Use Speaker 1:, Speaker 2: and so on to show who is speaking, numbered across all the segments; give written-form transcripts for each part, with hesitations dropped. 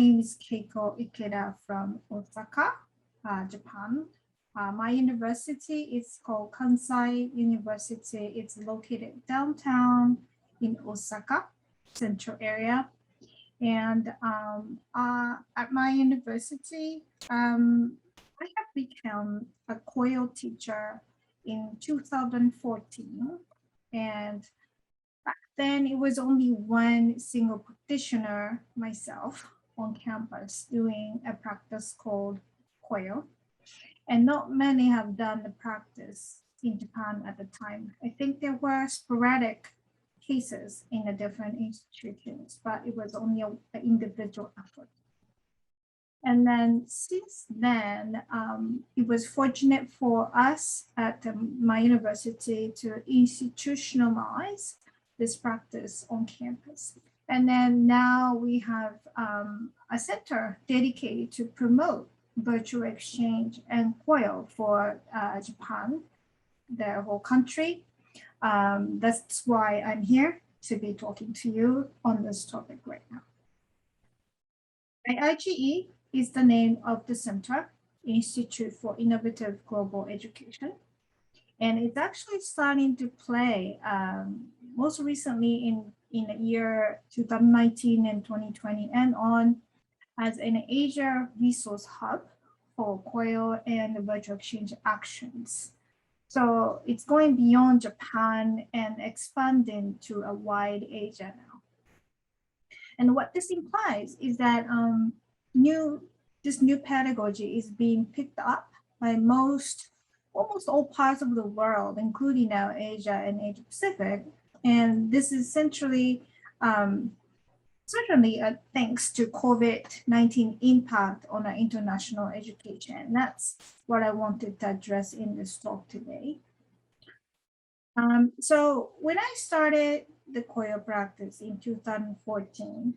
Speaker 1: name is Keiko Ikeda from Osaka, Japan. My university is called Kansai University. It's located downtown in Osaka, central area. And at my university, I have become a COIL teacher in 2014. And back then it was only one single practitioner, myself, on campus doing a practice called COIL. And not many have done the practice in Japan at the time. I think there were sporadic cases in the different institutions, but it was only an individual effort. And then since then, it was fortunate for us at my university to institutionalize this practice on campus. And then now we have a center dedicated to promote virtual exchange and COIL for Japan, the whole country. That's why I'm here to be talking to you on this topic right now. IIGE is the name of the center, Institute for Innovative Global Education. And it's actually starting to play most recently in the year 2019 and 2020 and on as an Asia resource hub for COIL and the virtual exchange actions. So it's going beyond Japan and expanding to a wide Asia now. And what this implies is that this new pedagogy is being picked up by almost all parts of the world, including now Asia and Asia Pacific. And this is essentially, certainly thanks to COVID-19 impact on our international education. That's what I wanted to address in this talk today. So when I started the COIL practice in 2014,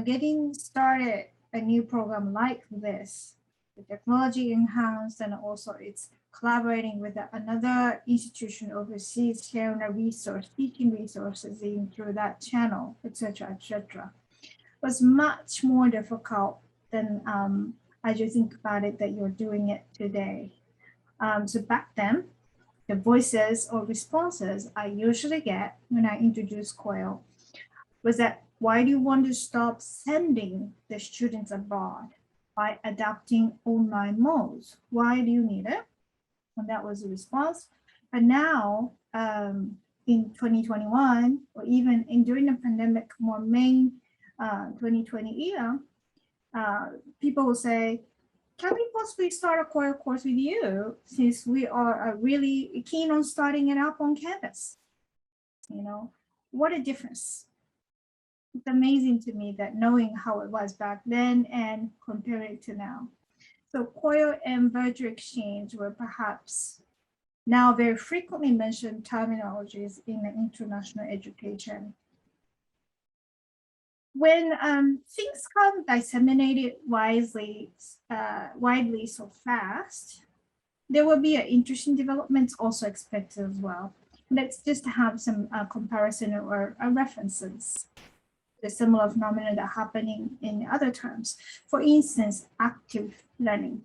Speaker 1: getting started a new program like this, the technology enhanced, and also it's collaborating with another institution overseas, sharing a resource, teaching resources in through that channel, etc., was much more difficult than as you think about it that you're doing it today. So back then, the voices or responses I usually get when I introduce COIL was that, why do you want to stop sending the students abroad by adapting online modes? Why do you need it? And that was the response. But now in 2021, or even during the pandemic, more main 2020 year, people will say, can we possibly start a COIL course with you since we are really keen on starting it up on campus? What a difference. It's amazing to me that knowing how it was back then and comparing it to now. So COIL and virtual exchange were perhaps now very frequently mentioned terminologies in the international education. When things come disseminated widely so fast, there will be interesting developments also expected as well. Let's just have some comparison or references. The similar phenomena that are happening in other terms. For instance, active learning.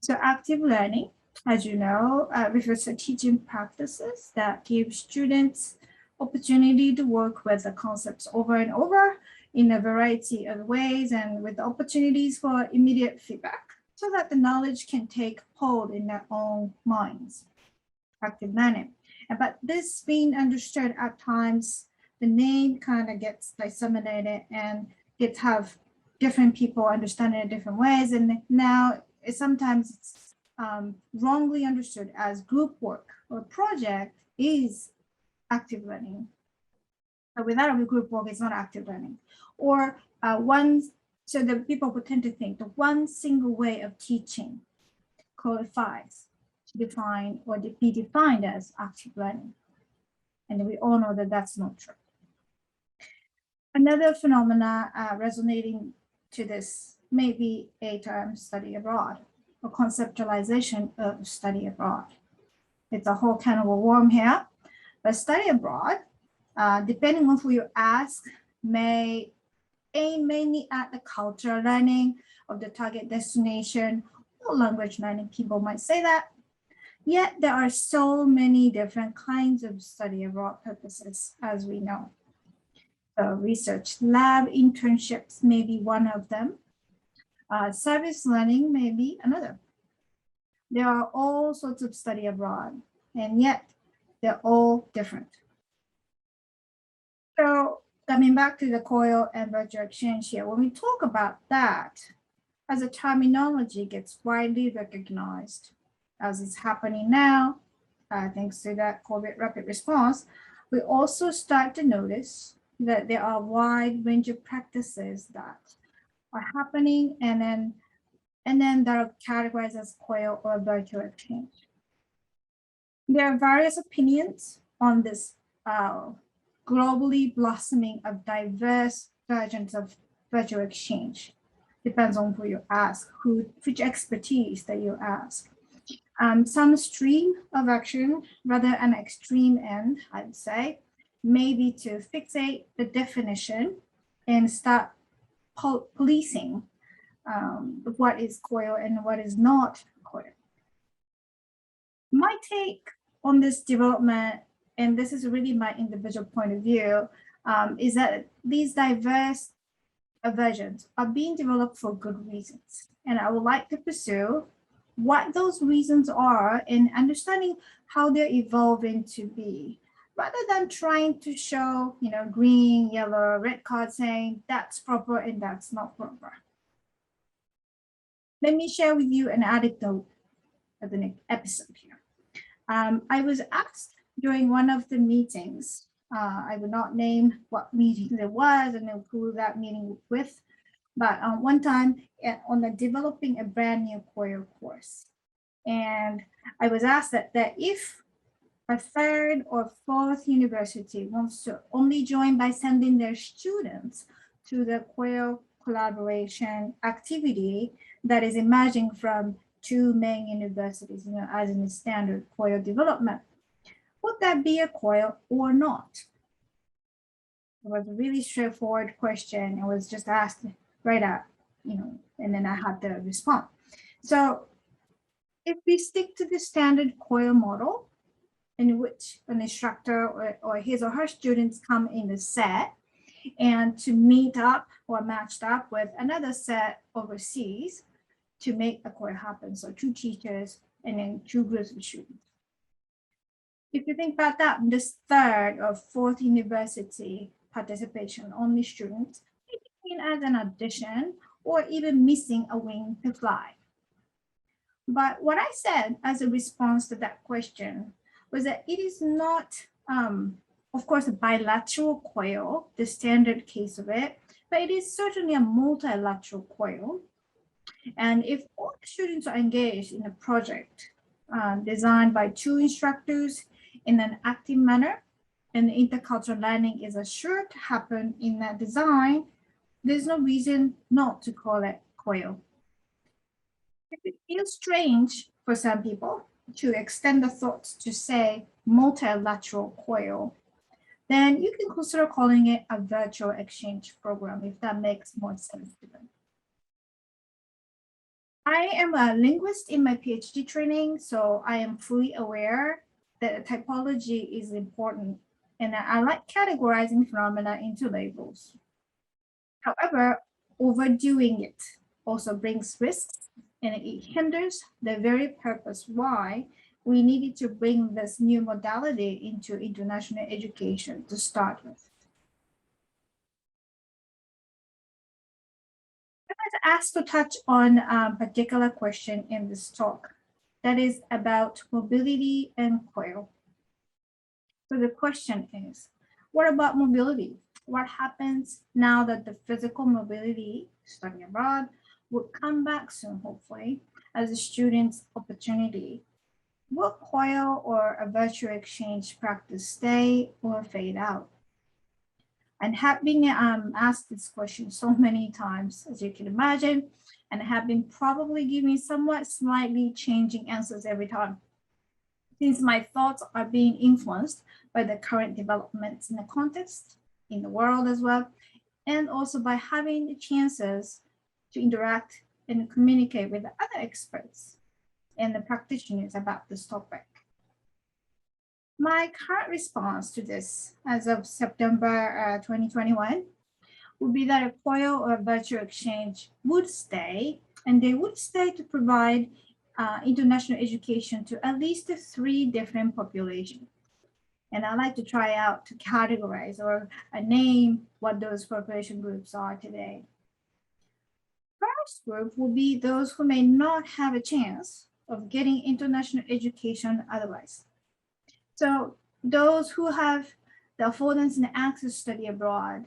Speaker 1: So active learning, as you know, refers to teaching practices that give students opportunity to work with the concepts over and over in a variety of ways and with opportunities for immediate feedback so that the knowledge can take hold in their own minds. Active learning. But this being understood at times, the name kind of gets disseminated and it have different people understand it in different ways. And now sometimes it's wrongly understood as group work or project is active learning. But without a group work, it's not active learning. Or so the people would tend to think the one single way of teaching qualifies to define or be defined as active learning. And we all know that that's not true. Another phenomena resonating to this may be a term study abroad or conceptualization of study abroad. It's a whole can of worm here, but study abroad, depending on who you ask, may aim mainly at the cultural learning of the target destination or language learning, people might say that. Yet there are so many different kinds of study abroad purposes, as we know. So research lab internships may be one of them. Service learning may be another. There are all sorts of study abroad, and yet they're all different. So coming back to the COIL and virtual exchange here, when we talk about that, as a terminology gets widely recognized, as is happening now, thanks to that COVID rapid response, we also start to notice that there are a wide range of practices that are happening and then that are categorized as COIL or virtual exchange. There are various opinions on this globally blossoming of diverse versions of virtual exchange. Depends on who you ask, which expertise that you ask. Some stream of action, rather an extreme end, I'd say, maybe to fixate the definition and start policing what is COIL and what is not COIL. My take on this development, and this is really my individual point of view, is that these diverse versions are being developed for good reasons. And I would like to pursue what those reasons are and understanding how they're evolving to be, rather than trying to show, green, yellow, red card saying that's proper and that's not proper. Let me share with you an anecdote of the episode here. I was asked during one of the meetings, I would not name what meeting it was and who that meeting with, but one time on the developing a brand new COIL course. And I was asked that if a third or fourth university wants to only join by sending their students to the COIL collaboration activity that is emerging from two main universities, as in the standard COIL development, would that be a COIL or not? It was a really straightforward question. It was just asked right out, and then I had to respond. So if we stick to the standard COIL model, in which an instructor or his or her students come in a set and to meet up or matched up with another set overseas to make a COIL happen. So two teachers and then two groups of students. If you think about that, this third or fourth university participation only students may be seen as an addition or even missing a wing to fly. But what I said as a response to that question was that it is not, of course, a bilateral COIL, the standard case of it, but it is certainly a multilateral COIL. And if all the students are engaged in a project designed by two instructors in an active manner, and intercultural learning is assured to happen in that design, there's no reason not to call it COIL. If it feels strange for some people to extend the thoughts to say multilateral COIL, then you can consider calling it a virtual exchange program if that makes more sense to them. I am a linguist in my PhD training, so I am fully aware that typology is important, and I like categorizing phenomena into labels. However, overdoing it also brings risks, and it hinders the very purpose why we needed to bring this new modality into international education to start with. I was asked to touch on a particular question in this talk, that is about mobility and COIL. So the question is, what about mobility? What happens now that the physical mobility, study abroad, will come back soon, hopefully, as a student's opportunity? Will COIL or a virtual exchange practice stay or fade out? And have been asked this question so many times, as you can imagine, and have been probably giving somewhat slightly changing answers every time, since my thoughts are being influenced by the current developments in the context, in the world as well, and also by having the chances to interact and communicate with the other experts and the practitioners about this topic. My current response to this as of September 2021 would be that a COIL or a virtual exchange would stay, and they would stay to provide international education to at least 3 different populations. And I like to try out to categorize or name what those population groups are today. First group will be those who may not have a chance of getting international education otherwise. So those who have the affordance and access to study abroad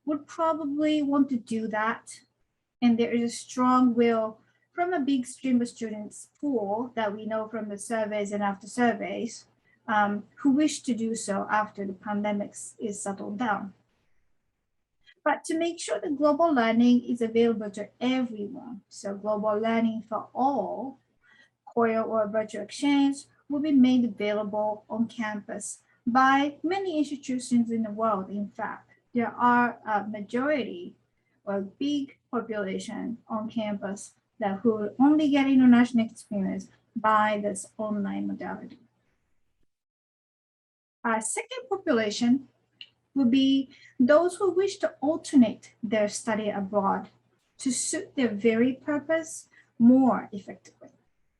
Speaker 1: would probably want to do that. And there is a strong will from a big stream of students pool that we know from the surveys and after surveys who wish to do so after the pandemic is settled down. But to make sure that global learning is available to everyone, so global learning for all, COIL or virtual exchange will be made available on campus by many institutions in the world. In fact, there are a majority or big population on campus that who only get international experience by this online modality. Our second population will be those who wish to alternate their study abroad to suit their very purpose more effectively.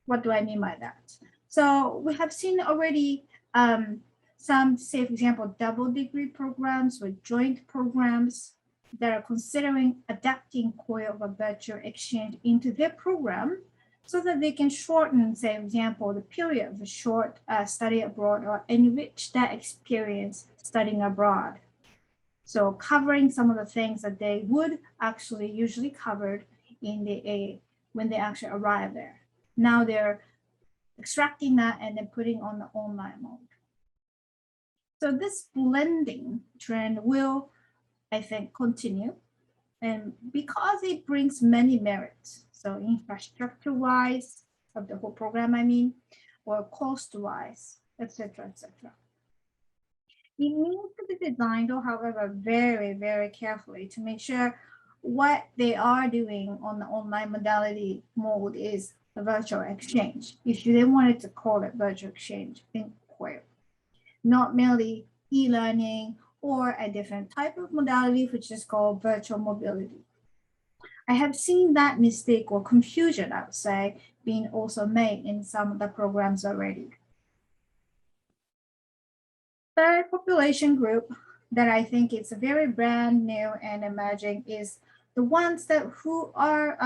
Speaker 1: What do I mean by that? So we have seen already some, say, for example, double degree programs or joint programs that are considering adapting COIL or virtual exchange into their program so that they can shorten, say, for example, the period of a short study abroad or enrich that experience studying abroad. So covering some of the things that they would actually usually covered in the when they actually arrive there. Now they're extracting that and then putting on the online mode. So this blending trend will, I think, continue, and because it brings many merits, so infrastructure-wise of the whole program, I mean, or cost-wise, etc., etc. It needs to be designed, however, very, very carefully to make sure what they are doing on the online modality mode is a virtual exchange. If they wanted to call it virtual exchange in COIL, not merely e-learning or a different type of modality, which is called virtual mobility. I have seen that mistake or confusion, I would say, being also made in some of the programs already. Third population group that I think is very brand new and emerging is the ones that who are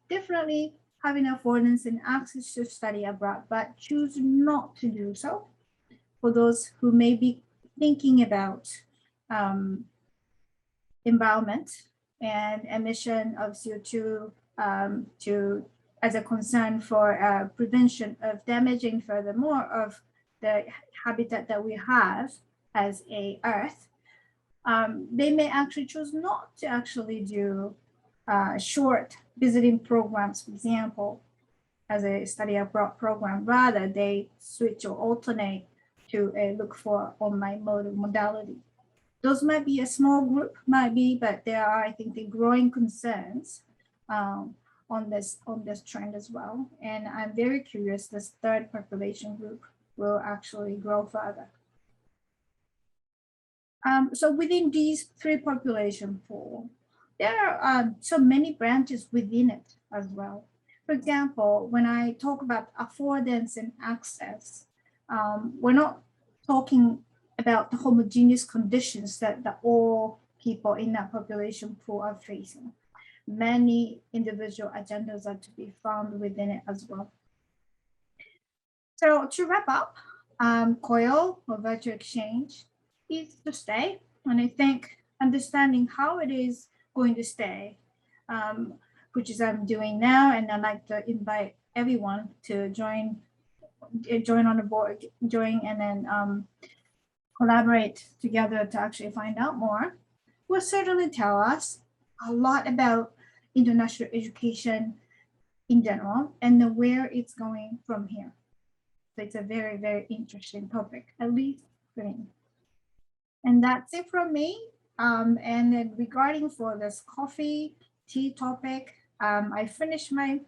Speaker 1: definitely having affordance and access to study abroad, but choose not to do so. For those who may be thinking about environment and emission of CO2 as a concern for prevention of damaging furthermore of the habitat that we have as a Earth, they may actually choose not to actually do short visiting programs, for example, as a study abroad program. Rather, they switch or alternate to look for online modality. Those might be a small group, might be, but there are, I think, the growing concerns on this trend as well. And I'm very curious this third population group will actually grow further. So within these 3 population pool, there are so many branches within it as well. For example, when I talk about affordance and access, we're not talking about the homogeneous conditions that all people in that population pool are facing. Many individual agendas are to be found within it as well. So to wrap up, COIL or virtual exchange is to stay. And I think understanding how it is going to stay, which is I'm doing now, and I'd like to invite everyone to join on the board, join and then collaborate together to actually find out more, will certainly tell us a lot about international education in general and where it's going from here. So it's a very, very interesting topic, at least for me. And that's it from me. And then regarding for this coffee, tea topic, I finished my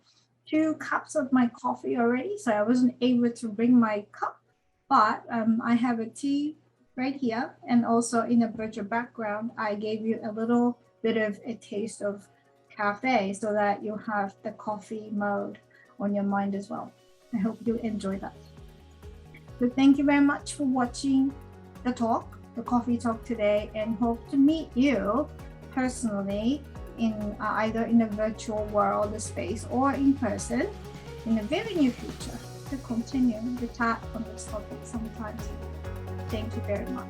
Speaker 1: 2 cups of my coffee already, so I wasn't able to bring my cup, but I have a tea right here, and also in the virtual background, I gave you a little bit of a taste of cafe so that you have the coffee mode on your mind as well. I hope you enjoy that. So thank you very much for watching the coffee talk today, and hope to meet you personally in either in the virtual world, the space, or in person in the very near future to continue the chat on this topic sometimes. Thank you very much.